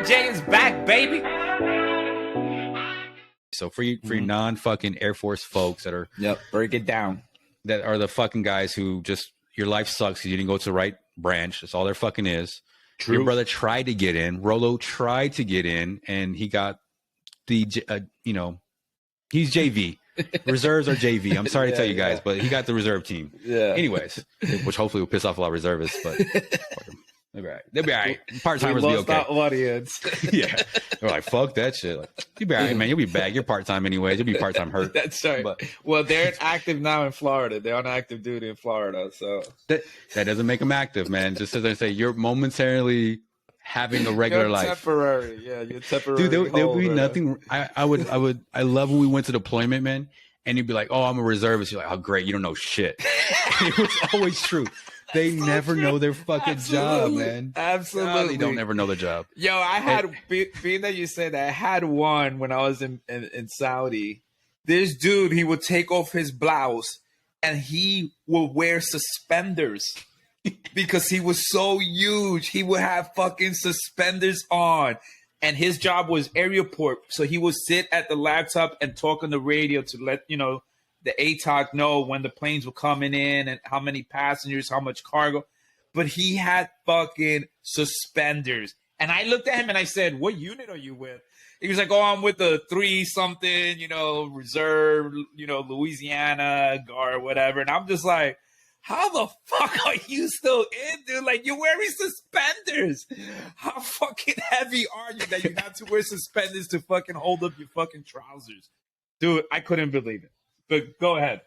J is back, baby. So for you non-fucking Air Force folks that are break it down. That are the fucking guys who just your life sucks because you didn't go to the right branch. That's all there fucking is. True. Your brother tried to get in. Rolo tried to get in, and he got the he's JV. Reserves are JV. I'm sorry to tell you guys, but he got the reserve team. Yeah. Anyways, which hopefully will piss off a lot of reservists, but they'll be all right. They'll be all right. Part-timers will be okay. Our audience. Yeah. They're like, fuck that shit. Like, you'll be all right, man. You'll be back. You're part-time anyways. You'll be part-time hurt. That's right. But, well, they're active now in Florida. They're on active duty in Florida. So that doesn't make them active, man. Just as I say, you're momentarily having a regular life. Temporary. Yeah, you're temporary. Dude, there'll be nothing. I love when we went to deployment, man. And you'd be like, oh, I'm a reservist. You're like, oh, great. You don't know shit. It was always true. They never know their fucking job, man. Absolutely. They don't ever know their job. Yo, I had, being that you said that, I had one when I was in Saudi. This dude, he would take off his blouse and he would wear suspenders because he was so huge. He would have fucking suspenders on. And his job was area port. So he would sit at the laptop and talk on the radio to let, the ATOC know when the planes were coming in and how many passengers, how much cargo. But he had fucking suspenders. And I looked at him and I said, what unit are you with? He was like, oh, I'm with the 3-something, reserve, Louisiana, guard, whatever. And I'm just like, how the fuck are you still in, dude? Like, you're wearing suspenders. How fucking heavy are you that you have to wear suspenders to fucking hold up your fucking trousers? Dude, I couldn't believe it. But go ahead.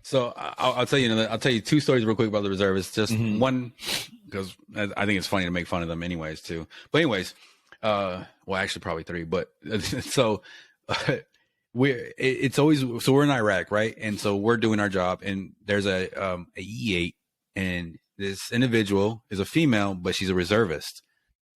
So I'll tell you I'll tell you two stories real quick about the reservists. Just one, because I think it's funny to make fun of them anyways, too. But anyways, well, actually probably three. But so we're in Iraq, right? And so we're doing our job, and there's a E8, and this individual is a female, but she's a reservist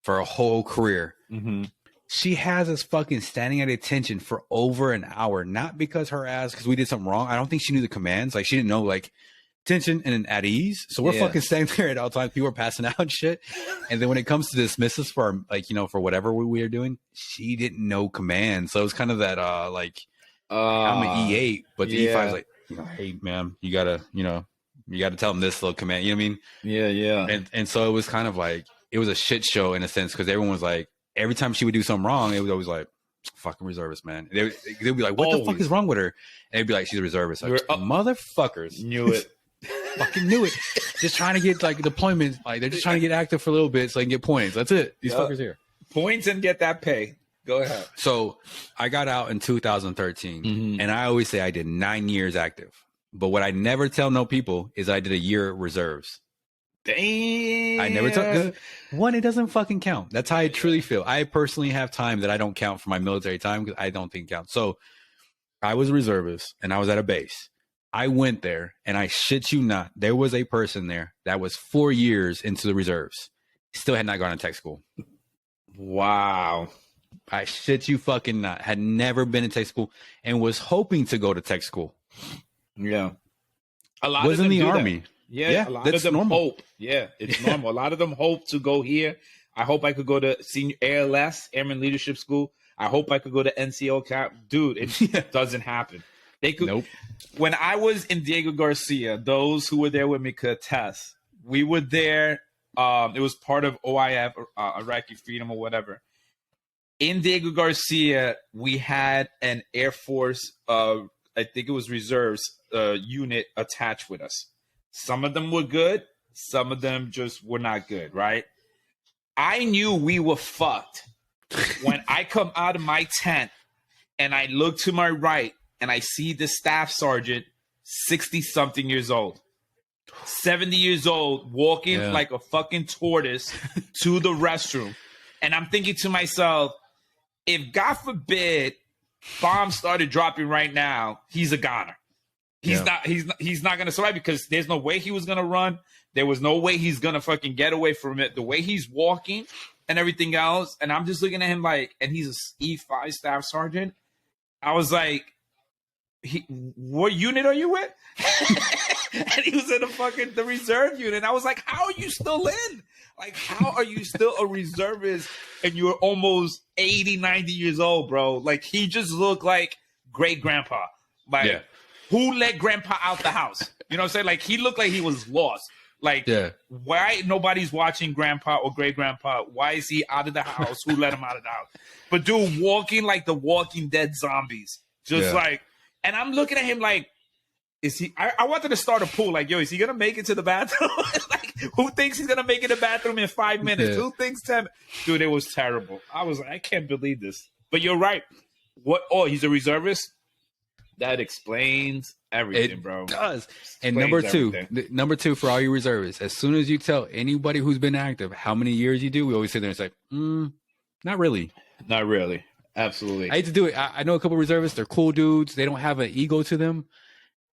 for a whole career. Mm-hmm. She has us fucking standing at attention for over an hour, not because because we did something wrong. I don't think she knew the commands. Like, she didn't know, like, attention and at ease. So we're fucking standing there at all times. People are passing out and shit. And then when it comes to dismiss us for, for whatever we are doing, she didn't know commands. So it was kind of that, I'm an E8, but the E5 is like, hey, ma'am, you gotta tell them this little command. You know what I mean? Yeah, yeah. And so it was kind of like, it was a shit show in a sense, because everyone was like, every time she would do something wrong, it was always like, fucking reservist, man. They'd be like, what the fuck is wrong with her? And they'd be like, she's a reservist. Like, motherfuckers. Knew it. Fucking knew it. Just trying to get, like, deployment. Like, they're just trying to get active for a little bit so they can get points. That's it. These fuckers here. Points and get that pay. Go ahead. So I got out in 2013, and I always say I did 9 years active. But what I never tell no people is I did a year reserves. Damn. I never took one. It doesn't fucking count. That's how I truly feel. I personally have time that I don't count for my military time because I don't think it counts. So I was a reservist and I was at a base. I went there, and I shit you not, there was a person there that was 4 years into the reserves. Still had not gone to tech school. Wow. I shit you fucking not. Had never been in tech school and was hoping to go to tech school. Yeah. A lot was of them in the do army. That. Yeah, a lot of them hope. Yeah, it's normal. A lot of them hope to go here. I hope I could go to senior ALS, Airman Leadership School. I hope I could go to NCO cap. Dude, it doesn't happen. They could. Nope. When I was in Diego Garcia, those who were there with me could attest. We were there. It was part of OIF, Iraqi Freedom or whatever. In Diego Garcia, we had an Air Force, I think it was reserves unit attached with us. Some of them were good. Some of them just were not good, right? I knew we were fucked when I come out of my tent and I look to my right and I see the staff sergeant, 60-something years old, 70 years old, walking like a fucking tortoise to the restroom. And I'm thinking to myself, if God forbid bombs started dropping right now, he's a goner. He's not going to survive because there's no way he was going to run. There was no way he's going to fucking get away from it. The way he's walking and everything else. And I'm just looking at him like, and he's a E5 staff sergeant. I was like, what unit are you with? And he was in the reserve unit. I was like, how are you still in? Like, how are you still a reservist and you're almost 80, 90 years old, bro? Like, he just looked like great grandpa. Like, who let grandpa out the house? You know what I'm saying? Like, he looked like he was lost. Like, why nobody's watching grandpa or great grandpa? Why is he out of the house? Who let him out of the house? But dude, walking like the Walking Dead zombies. Just like, and I'm looking at him like, is he? I wanted to start a pool. Like, yo, is he gonna make it to the bathroom? Like, who thinks he's gonna make it to the bathroom in 5 minutes? Who thinks 10? Dude, it was terrible. I was like, I can't believe this. But you're right. What? Oh, he's a reservist. That explains everything, bro. It does. And number two for all you reservists, as soon as you tell anybody who's been active how many years you do, we always sit there and say, not really. Not really. Absolutely. I hate to do it. I know a couple of reservists. They're cool dudes. They don't have an ego to them.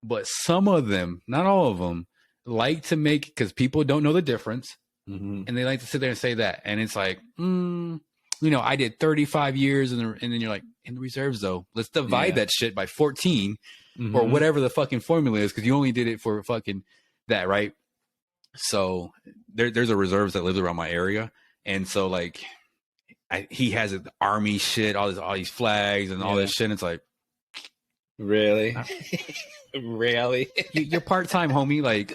But some of them, not all of them, like to make, because people don't know the difference. And they like to sit there and say that. And it's like, I did 35 years. And then you're like, in the reserves, though, let's divide that shit by 14 or whatever the fucking formula is, because you only did it for fucking that, right? So there's a reserves that lives around my area. And so, like, he has the army shit, all these flags and all this shit. And it's like, really? Really? You're part-time, homie. Like,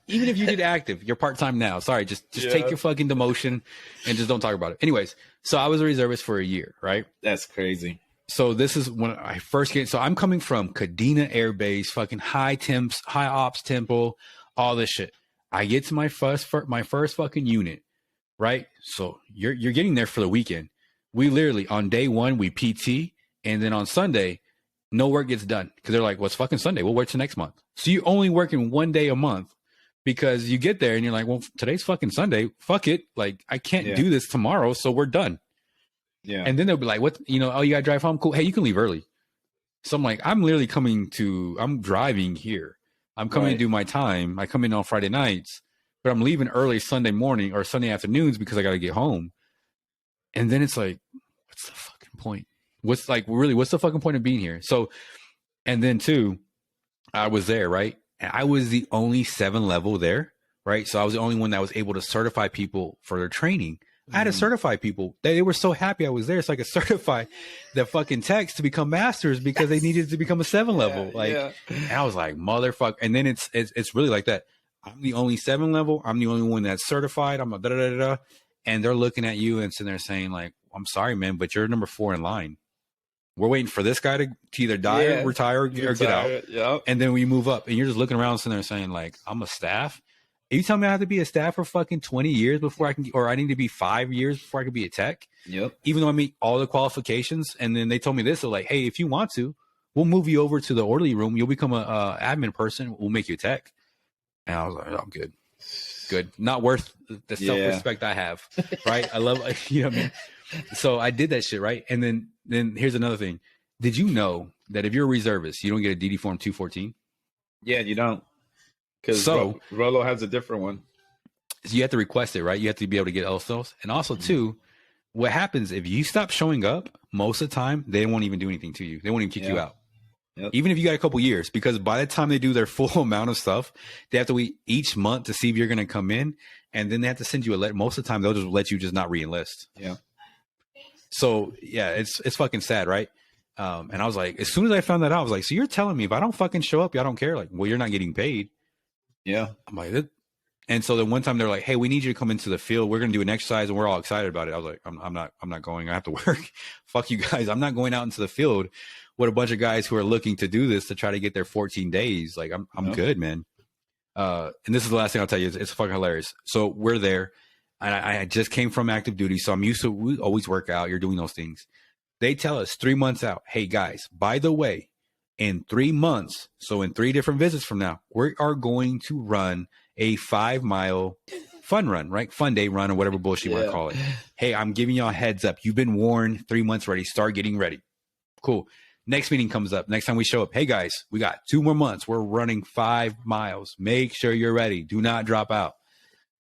even if you did active, you're part-time now. Sorry, just take your fucking demotion and just don't talk about it. Anyways, so I was a reservist for a year, right? That's crazy. So this is when I first so I'm coming from Kadena Air Base, fucking high ops tempo, all this shit. I get to my first fucking unit, right? So you're getting there for the weekend. We literally, on day one, we PT, and then on Sunday, no work gets done because they're like, well, it's fucking Sunday. We'll work till next month. So you only working one day a month because you get there and you're like, well, today's fucking Sunday. Fuck it. Like, I can't do this tomorrow. So we're done. Yeah. And then they'll be like, what, oh, you got to drive home? Cool. Hey, you can leave early. So I'm like, I'm literally I'm driving here. I'm coming to do my time. I come in on Friday nights, but I'm leaving early Sunday morning or Sunday afternoons because I got to get home. And then it's like, what's the fucking point? What's the fucking point of being here? So, and then too, I was there, right? And I was the only 7 level there, right? So I was the only one that was able to certify people for their training. I had to certify people. They were so happy I was there, so I could certify the fucking techs to become masters because they needed to become a 7 level. And I was like, motherfucker. And then it's really like that. I'm the only 7 level. I'm the only one that's certified. I'm a da-da-da-da. And they're looking at you and sitting there saying like, I'm sorry, man, but you're number 4 in line. We're waiting for this guy to either die or retire or get out. Yep. And then we move up. And you're just looking around sitting there saying, like, I'm a staff. Are you telling me I have to be a staff for fucking 20 years before I can, or I need to be 5 years before I can be a tech? Yep. Even though I meet all the qualifications. And then they told me this. They're like, hey, if you want to, we'll move you over to the orderly room. You'll become a admin person. We'll make you a tech. And I was like, oh, I'm good. Good. Not worth the self-respect I have. Right. I love, you know what I mean? So I did that shit, right? And then here's another thing. Did you know that if you're a reservist, you don't get a DD Form 214? Yeah, you don't. Because Rolo has a different one. So you have to request it, right? You have to be able to get LSOs. And also, too, what happens if you stop showing up, most of the time, they won't even do anything to you. They won't even kick you out. Yep. Even if you got a couple years, because by the time they do their full amount of stuff, they have to wait each month to see if you're going to come in. And then they have to send you a letter. Most of the time, they'll just let you just not re-enlist. Yeah. So yeah, it's fucking sad, right? And I was like, as soon as I found that out, I was like, so you're telling me if I don't fucking show up, y'all don't care? Like, well, you're not getting paid. Yeah. I'm like, and so then one time they're like, hey, we need you to come into the field. We're gonna do an exercise, and we're all excited about it. I was like, I'm not going. I have to work. Fuck you guys. I'm not going out into the field with a bunch of guys who are looking to do this to try to get their 14 days. Like, I'm good, man. And this is the last thing I'll tell you. It's fucking hilarious. So we're there. And I just came from active duty, so I'm used to, we always work out. You're doing those things. They tell us 3 months out, hey, guys, by the way, in 3 months, so in 3 different visits from now, we are going to run a 5-mile fun run, right? Fun day run or whatever bullshit you want to call it. Hey, I'm giving y'all a heads up. You've been warned. 3 months ready. Start getting ready. Cool. Next meeting comes up. Next time we show up, hey, guys, we got 2 more months. We're running 5 miles. Make sure you're ready. Do not drop out.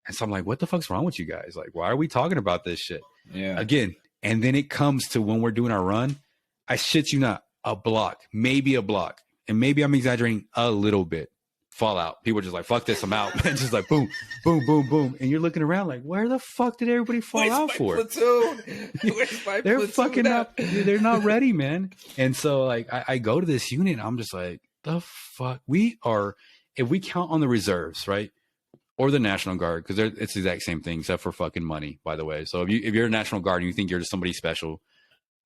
And so I'm like, what the fuck's wrong with you guys? Like, why are we talking about this shit? Yeah. Again, and then it comes to when we're doing our run. I shit you not. a block, maybe a block, and maybe I'm exaggerating a little bit. Fall out. People are just like, fuck this, I'm out. Man, just like boom, boom, boom, boom. And you're looking around like, where the fuck did everybody fall out for? Where's my they're platoon fucking at? up. They're not ready, man. And so like I go to this unit and I'm just like, the fuck? We are, if we count on the reserves, right? Or the National Guard, because it's the exact same thing except for fucking money, by the way. So if you're a National Guard and you think you're just somebody special,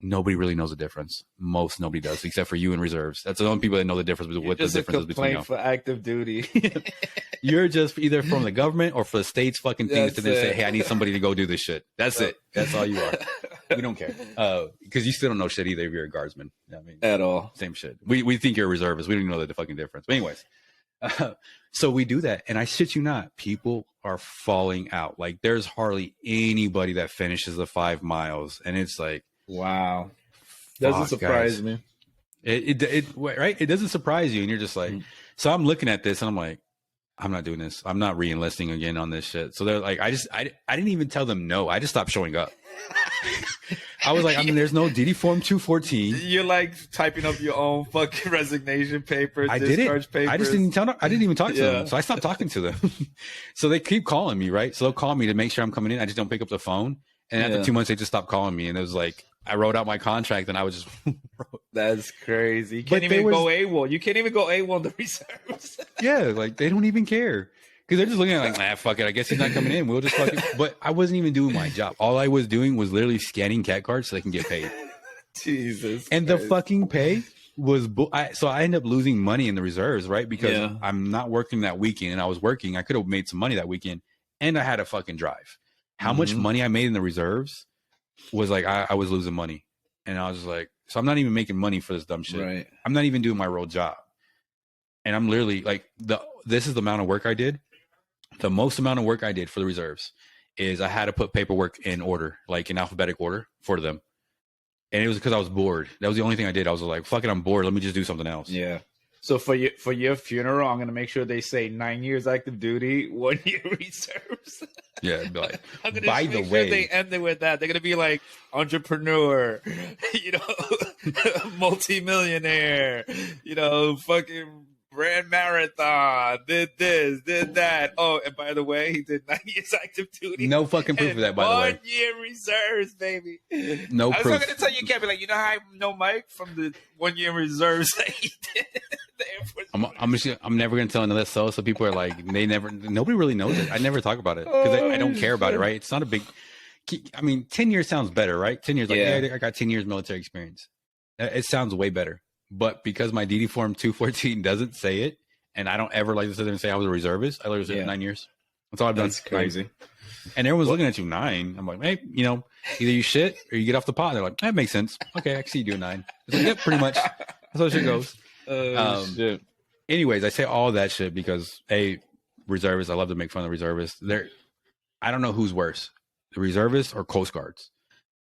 nobody really knows the difference. Most nobody does, except for you and reserves. That's the only people that know the difference between what the difference is between you. For active duty. You're just either from the government or for the state's fucking things to say, hey, I need somebody to go do this shit. That's it. That's all you are. We don't care. Because you still don't know shit either if you're a guardsman. I mean, at all. Same shit. We think you're a reservist. We don't even know the fucking difference. But anyways, so we do that. And I shit you not, people are falling out. Like there's hardly anybody that finishes the 5 miles. And it's like, wow. Doesn't surprise me. It right? It doesn't surprise you. And you're just like, so I'm looking at this and I'm like, I'm not doing this. I'm not re-enlisting again on this shit. So they're like, I didn't even tell them no. I just stopped showing up. I was like, I mean, there's no DD Form 214. You're like typing up your own fucking resignation paper, discharge papers. I just didn't tell them. I didn't even talk to them. So I stopped talking to them. So they keep calling me, right? So they'll call me to make sure I'm coming in. I just don't pick up the phone. And after 2 months, they just stopped calling me. And it was like, I wrote out my contract and I was just. That's crazy. You can't even go AWOL. You can't even go AWOL in the reserves. Yeah, like they don't even care. Because they're just looking at it like, fuck it. I guess he's not coming in. We'll just fucking. But I wasn't even doing my job. All I was doing was literally scanning cat cards so they can get paid. Jesus. And Christ. The fucking pay was. So I ended up losing money in the reserves, right? Because I'm not working that weekend and I was working. I could have made some money that weekend and I had a fucking drive. How much money I made in the reserves was like, I was losing money. And I was just like, so I'm not even making money for this dumb shit. Right. I'm not even doing my real job. And I'm literally like, this is the amount of work I did. The most amount of work I did for the reserves is I had to put paperwork in order, like in alphabetic order for them. And it was because I was bored. That was the only thing I did. I was like, fuck it, I'm bored. Let me just do something else. Yeah. So for your funeral, I'm gonna make sure they say 9 years active duty, 1 year reserves. Yeah, be like, I'm gonna by the way, they end it with that. They're gonna be like entrepreneur, multi-millionaire, fucking ran marathon, did this, did that. Oh, and by the way, he did 9 years active duty. No fucking proof of that, by the way. 1 year reserves, baby. No proof. I was going to tell you, you can't be like, how I know Mike from the 1 year reserves that he did. I'm never going to tell another so people are like, nobody really knows it. I never talk about it because I don't care about it, right? It's not a big, 10 years sounds better, right? 10 years, I got 10 years military experience. It sounds way better. But because my DD Form 214 doesn't say it, and I don't ever like to sit there and say I was a reservist, I literally said 9 years. That's all I've done. That's crazy. 9. And everyone's looking at you 9. I'm like, hey, either you shit or you get off the pot. They're like, that makes sense. Okay, I can see you doing 9. It's like, yep, pretty much. That's how shit goes. Shit. Anyways, I say all that shit because, reservists, I love to make fun of the reservists. I don't know who's worse, the reservists or Coast Guards.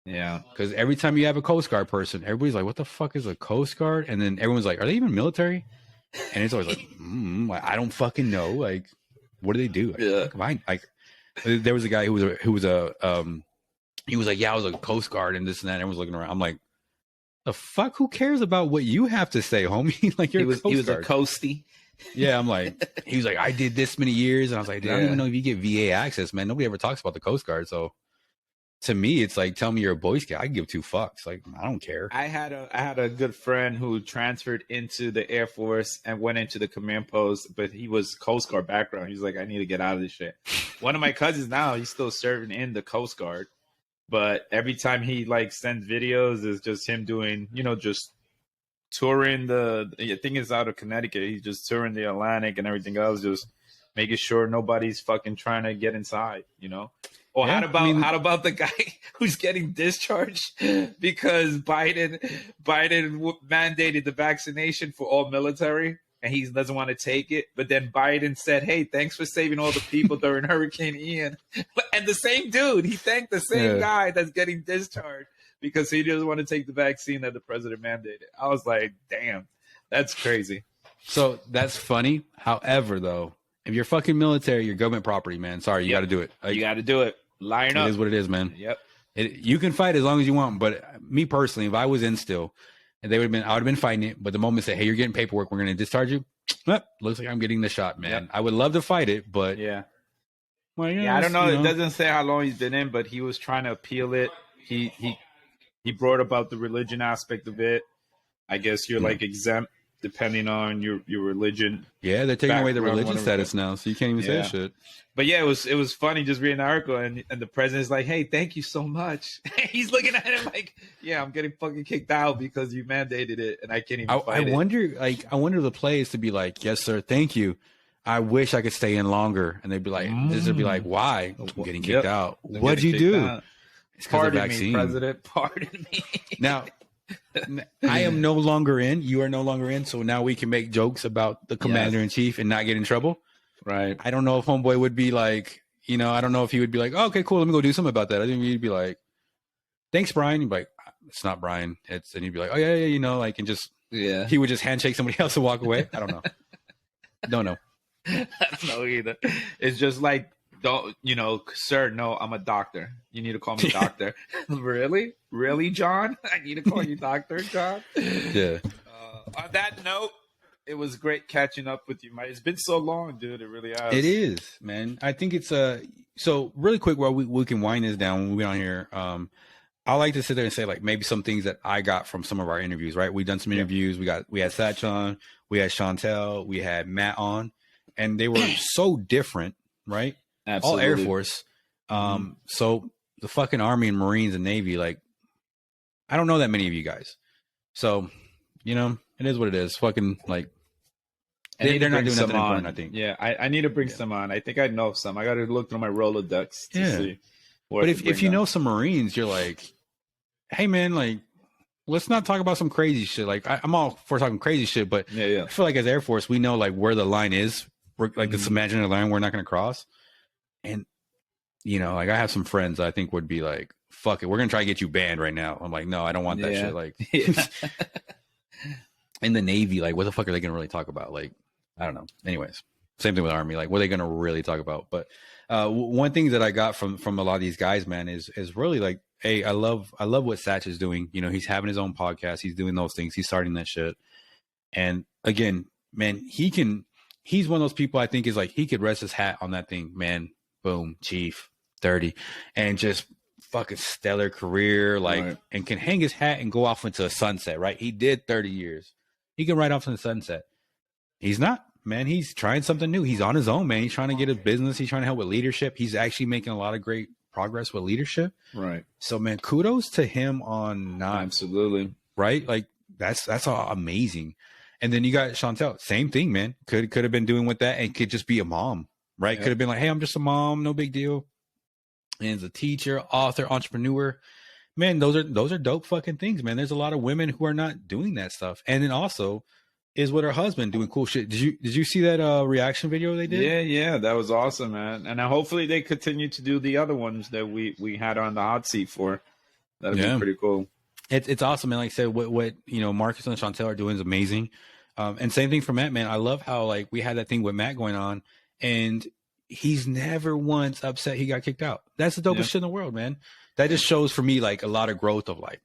Yeah. Because every time you have a Coast Guard person, everybody's like, what the fuck is a Coast Guard? And then everyone's like, are they even military? And it's always like, I don't fucking know. Like, what do they do? There was a guy who was like, yeah, I was a Coast Guard and this and that. And everyone's looking around. I'm like, the fuck? Who cares about what you have to say, homie? Like, he was a coastie. Yeah, I'm like, he was like, I did this many years. And I was like, dude, I don't even know if you get VA access, man. Nobody ever talks about the Coast Guard. So to me, it's like, tell me you're a Boy Scout. I can give 2 fucks. Like, I don't care. I had a good friend who transferred into the Air Force and went into the command post, but he was Coast Guard background. He's like, I need to get out of this shit. One of my cousins now, he's still serving in the Coast Guard, but every time he sends videos, it's just him doing, just touring I think it's out of Connecticut. He's just touring the Atlantic and everything else, just making sure nobody's fucking trying to get inside, Or how about the guy who's getting discharged because Biden mandated the vaccination for all military and he doesn't want to take it. But then Biden said, hey, thanks for saving all the people during Hurricane Ian. And the same dude, he thanked the same guy that's getting discharged because he doesn't want to take the vaccine that the president mandated. I was like, damn, that's crazy. So that's funny. However, though, if you're fucking military, you're government property, man. Sorry, you got to do it. You got to do it. Line up. It is what it is, man. Yep. You can fight as long as you want, but me personally, if I was in still, and I would have been fighting it. But the moment they say, hey, you're getting paperwork, we're going to discharge you. Looks like I'm getting the shot, man. Yep. I would love to fight it, but yeah. Well, I don't know. It doesn't say how long he's been in, but he was trying to appeal it. He brought about the religion aspect of it. I guess you're like exempt depending on your religion. Yeah, they're taking away the religion status now, so you can't even say shit. But yeah, it was funny just reading the article, and the president's like, "Hey, thank you so much." He's looking at him like, "Yeah, I'm getting fucking kicked out because you mandated it, and I can't even fight it." I wonder the plays to be like, "Yes, sir, thank you. I wish I could stay in longer," and they'd be like, "This would be like, why? I'm getting kicked out. What'd you do?" Out. It's because of the vaccine. Me, President. Pardon me. Now, I am no longer in. You are no longer in. So now we can make jokes about the commander in chief and not get in trouble. Right. I don't know if homeboy would be like, I don't know if he would be like, oh, okay, cool. Let me go do something about that. I think he'd be like, thanks, Brian. He'd be like, it's not Brian. And he'd be like, oh yeah. And just, he would just handshake somebody else and walk away. I don't know. Don't know. I don't know either. It's just like, don't, sir, no, I'm a doctor. You need to call me doctor. Really, John? I need to call you Dr. John? Yeah. On that note, it was great catching up with you, Mike. It's been so long, dude. It really has. It is, man. I think it's so really quick while we can wind this down when we're on here. I like to sit there and say like maybe some things that I got from some of our interviews, right? We've done some interviews. We had Satch on, we had Chantel, we had Matt on, and they were so different, right? Absolutely. All Air Force. So the fucking Army and Marines and Navy, like, I don't know that many of you guys. So, it is what it is. Fucking, like, they're not doing nothing important, I think. Yeah, I need to bring some on. I think I know some. I got to look through my Rolodex to see. But if you know some Marines, you're like, hey, man, like, let's not talk about some crazy shit. Like, I'm all for talking crazy shit, but I feel like as Air Force, we know, like, where the line is. We're, like, this imaginary line we're not going to cross. And, like I have some friends I think would be like, fuck it, we're going to try to get you banned right now. I'm like, no, I don't want that shit. Like, in the Navy, like, what the fuck are they going to really talk about? Like, I don't know. Anyways, same thing with Army. Like, what are they going to really talk about? But one thing that I got from a lot of these guys, man, is really like, hey, I love what Satch is doing. He's having his own podcast. He's doing those things. He's starting that shit. And again, man, he's one of those people I think is like, he could rest his hat on that thing, man. Boom, chief, 30, and just fucking stellar career, like, and can hang his hat and go off into a sunset, right? He did 30 years. He can ride off in the sunset. He's not, man. He's trying something new. He's on his own, man. He's trying to get a business. He's trying to help with leadership. He's actually making a lot of great progress with leadership. Right. So, man, kudos to him on not. Absolutely. Right? Like, that's all amazing. And then you got Chantel. Same thing, man. Could have been doing with that and could just be a mom. Right. Yep. Could have been like, hey, I'm just a mom. No big deal. And as a teacher, author, entrepreneur, man, those are dope fucking things, man. There's a lot of women who are not doing that stuff. And then also is with her husband doing cool shit. Did you see that reaction video they did? Yeah. That was awesome, man. And hopefully they continue to do the other ones that we had on the hot seat for. That'd be pretty cool. It's awesome, man. Like I said, what Marcus and Chantel are doing is amazing. And same thing for Matt, man. I love how like we had that thing with Matt going on. And he's never once upset he got kicked out. That's the dopest shit in the world, man. That just shows for me like a lot of growth of like,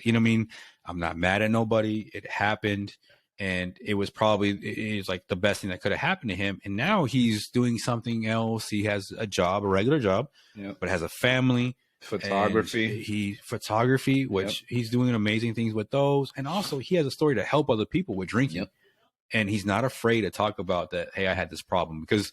you know what I mean? I'm not mad at nobody. It happened. And it was like the best thing that could have happened to him. And now he's doing something else. He has a job, a regular job, but has a family. Photography, which he's doing amazing things with those. And also he has a story to help other people with drinking. And he's not afraid to talk about that. Hey, I had this problem, because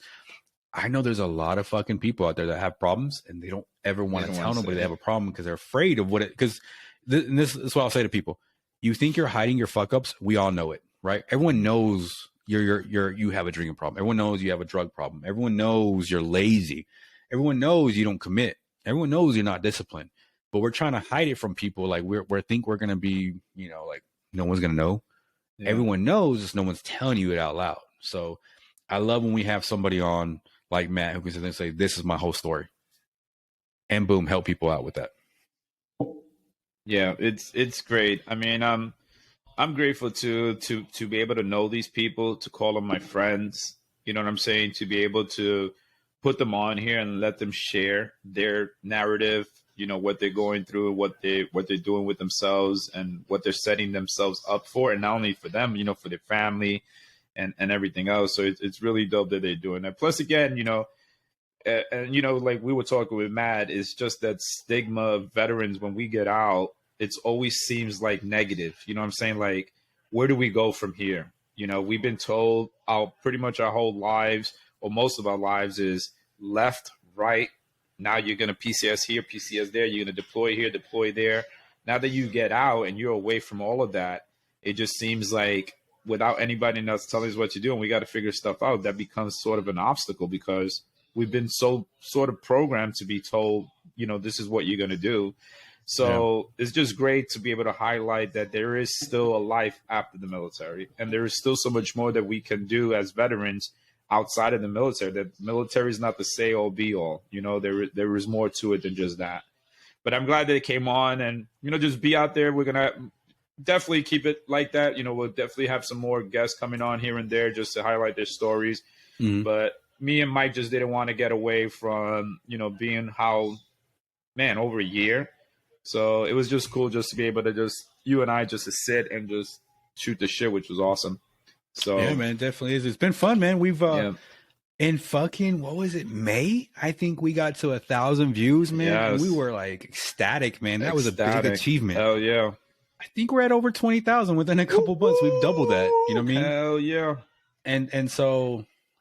I know there's a lot of fucking people out there that have problems and they don't ever want to tell nobody they have a problem because they're afraid of because this is what I'll say to people. You think you're hiding your fuck ups. We all know it, right? Everyone knows you have a drinking problem. Everyone knows you have a drug problem. Everyone knows you're lazy. Everyone knows you don't commit. Everyone knows you're not disciplined, but we're trying to hide it from people. Like we think we're going to be, like no one's going to know. Everyone knows, just no one's telling you it out loud. So I love when we have somebody on like Matt who can sit there and say, this is my whole story. And boom, help people out with that. Yeah, it's great. I mean, I'm grateful to be able to know these people, to call them my friends. You know what I'm saying? To be able to put them on here and let them share their narrative, what they're going through, what they're doing with themselves, and what they're setting themselves up for, and not only for them, for their family and everything else. So it's really dope that they're doing that. Plus, again, and like we were talking with Matt, it's just that stigma of veterans when we get out, it's always seems like negative. You know what I'm saying? Like, where do we go from here? We've been told pretty much our whole lives, or most of our lives, is left, right. Now you're going to PCS here, PCS there. You're going to deploy here, deploy there. Now that you get out and you're away from all of that, it just seems like without anybody else telling us what to do, and we got to figure stuff out, that becomes sort of an obstacle because we've been so sort of programmed to be told, this is what you're going to do. So It's just great to be able to highlight that there is still a life after the military, and there is still so much more that we can do as veterans outside of the military. That military is not the say all be all. There is more to it than just that. But I'm glad that it came on, and just be out there. We're gonna definitely keep it like that. We'll definitely have some more guests coming on here and there just to highlight their stories. Mm-hmm. But me and Mike just didn't want to get away from being over a year. So it was just cool just to be able to you and I just to sit and just shoot the shit, which was awesome. So yeah, man, it definitely is. It's been fun, man. We've in fucking, what was it, May? I think we got to 1,000 views, man. Yes. And we were like ecstatic, man. That was a big achievement. Hell yeah. I think we're at over 20,000 within a couple months. We've doubled that. You know what I mean? Hell yeah. And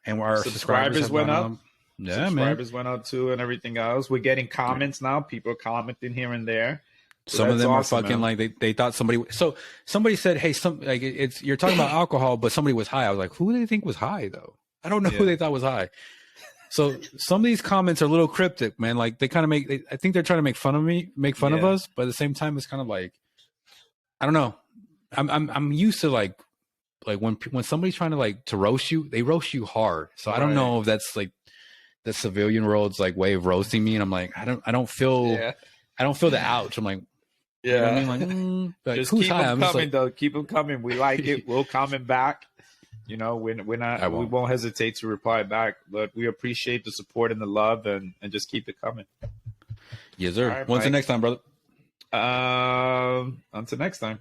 our subscribers went up. Yeah, subscribers went up too, and everything else. We're getting comments now. People are commenting here and there. So some of them awesome, are fucking, man. Like they thought somebody. So somebody said, "Hey, you're talking about alcohol, but somebody was high." I was like, "Who do they think was high, though?" I don't know who they thought was high. So some of these comments are a little cryptic, man. Like they kind of I think they're trying to make fun of us, but at the same time, it's kind of like, I don't know. I'm used to like when somebody's trying to roast you, they roast you hard. So I don't know if that's like the civilian world's like way of roasting me, and I'm like, I don't feel the ouch. I'm like, you know what I mean? Like, just keep them coming, though. Keep them coming. We like it. We'll comment back. We're not. We won't hesitate to reply back. But we appreciate the support and the love, and just keep it coming. Yes, sir. Right, when's the next time, brother? Until next time.